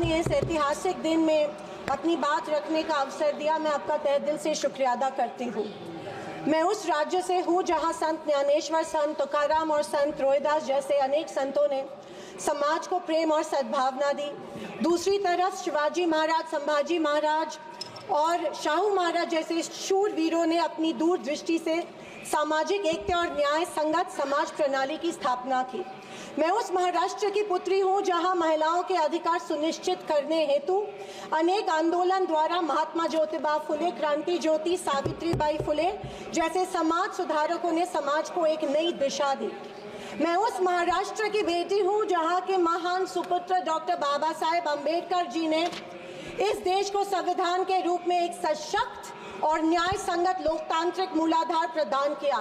अपने इस ऐतिहासिक दिन में अपनी बात रखने का अवसर दिया, मैं आपका तहे दिल से शुक्रिया अदा करती हूँ। मैं उस राज्य से हूँ जहाँ संत ज्ञानेश्वर, संत तुकाराम और संत रोहिदास जैसे अनेक संतों ने समाज को प्रेम और सद्भावना दी। दूसरी तरफ शिवाजी महाराज, संभाजी महाराज और शाहू महाराज जैसे शूरवीरों ने अपनी दूरदृष्टि से सामाजिक एकता और न्याय संगत समाज प्रणाली की स्थापना की। मैं उस महाराष्ट्र की पुत्री हूँ जहाँ महिलाओं के अधिकार सुनिश्चित करने हेतु अनेक आंदोलन द्वारा महात्मा ज्योतिबा फुले, क्रांति ज्योति सावित्रीबाई फुले जैसे समाज सुधारकों ने समाज को एक नई दिशा दी। मैं उस महाराष्ट्र की बेटी हूँ जहाँ के महान सुपुत्र डॉक्टर बाबा साहेब अम्बेडकर जी ने इस देश को संविधान के रूप में एक सशक्त और न्याय संगत लोकतांत्रिक मूलाधार प्रदान किया।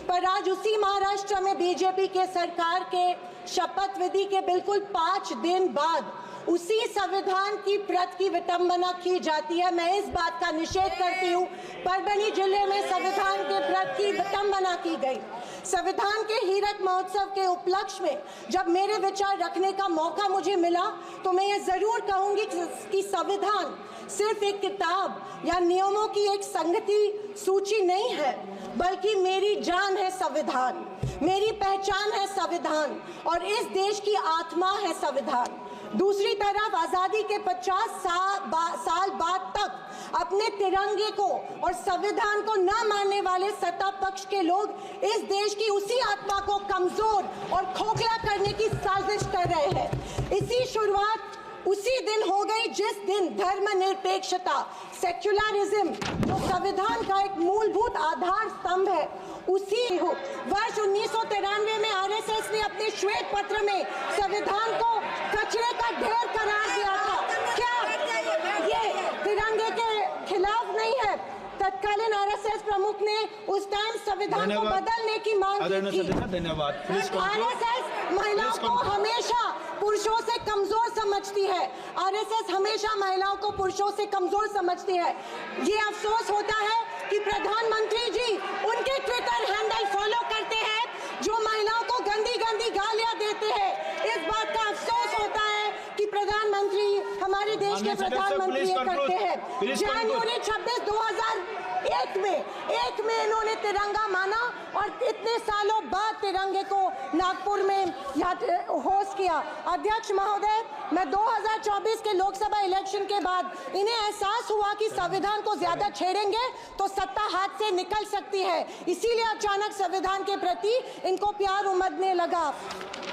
पर आज उसी महाराष्ट्र में बीजेपी के सरकार के शपथ विधि के बिल्कुल 5 दिन बाद उसी संविधान की प्रत की विटंबना की जाती है। मैं इस बात का निषेध करती हूँ। परभणी जिले में संविधान के प्रत की विटंबना की गई। संविधान के हीरक महोत्सव के उपलक्ष्य में जब मेरे विचार रखने का मौका मुझे मिला तो मैं ये जरूर कहूंगी कि संविधान सिर्फ एक किताब या नियमों की एक संगति सूची नहीं है, बल्कि मेरी जान है संविधान, मेरी पहचान है संविधान और इस देश की आत्मा है संविधान। दूसरी तरफ आज़ादी के 50 साल बाद तक अपने तिरंगे को और संविधान को न मानने वाले सत्ता पक्ष के लोग इस देश की उसी आत्मा को कमजोर और खोखला करने की साजिश कर रहे हैं। इसी शुरुआत उसी दिन हो गई जिस दिन धर्मनिरपेक्षता, सेक्युलरिज्म जो संविधान का एक मूलभूत आधार स्तंभ है, उसी वर्ष 1993 में आरएसएस ने अपने श्वेत पत्र में संविधान को कचरे का ढेर करार दिया था। क्या ये तिरंगे के खिलाफ नहीं है? तत्कालीन आरएसएस प्रमुख ने उस टाइम संविधान को बदलने की मांग की थी। धन्यवाद। आरएसएस महिलाओं को हमेशा पुरुषों से कमजोर समझती है। आरएसएस हमेशा महिलाओं को पुरुषों से कमजोर समझती है। ये अफसोस होता है कि प्रधानमंत्री जी उनके ट्विटर हैंडल फॉलो करते हैं जो महिलाओं को गंदी गंदी गालियां देते हैं। इस बात का अफसोस होता है कि प्रधानमंत्री, हमारे देश के प्रधानमंत्री ये करते हैं। जनवरी 26, 2001 में इन्होंने तिरंगा माना और इतने सालों बाद तिरंगे को नागपुर में होस्ट किया। अध्यक्ष महोदय, मैं 2024 के लोकसभा इलेक्शन के बाद इन्हें एहसास हुआ कि संविधान को ज्यादा छेड़ेंगे तो सत्ता हाथ से निकल सकती है, इसीलिए अचानक संविधान के प्रति इनको प्यार उमड़ने लगा।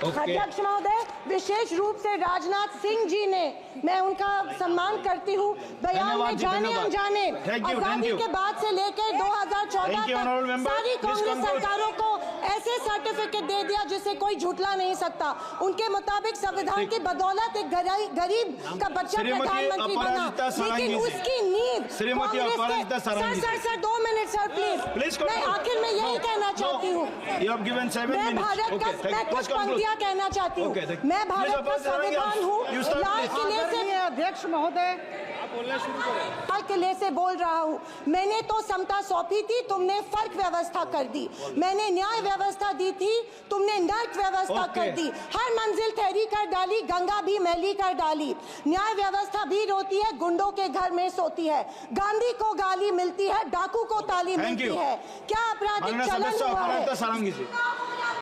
अध्यक्ष महोदय, विशेष रूप से राजनाथ सिंह जी ने, मैं उनका सम्मान करती हूँ, बयान में जाने अनजाने आजादी के बाद से लेकर 2014 तक सारी कांग्रेस सरकारों को ऐसे सर्टिफिकेट दे दिया जिसे कोई झुठला नहीं सकता। उनके मुताबिक संविधान की बदौलत एक गरीब का बच्चा प्रधानमंत्री बना, लेकिन उसकी नींव सर 2 मिनट सर प्लीज। मैं आखिर में यही कहना चाहती हूँ, मैं भारत का, मैं कुछ पंक्तियां कहना चाहती हूँ। मैं भारत का संविधान हूँ। लाल किले से, अध्यक्ष महोदय, लाल किले से बोल रहा हूँ। मैंने तो समता सौंपी थी, तुमने फर्क व्यवस्था कर दी। मैंने न्याय व्यवस्था दी थी, तुमने नर्क व्यवस्था कर दी। हर मंजिल ठहरी कर डाली, गंगा भी मैली कर डाली। न्याय व्यवस्था भी रोती है, गुंडों के घर में सोती है। गांधी को गाली मिलती है, डाकू को ताली मिलती है। क्या आपराधिक चलन हुआ है?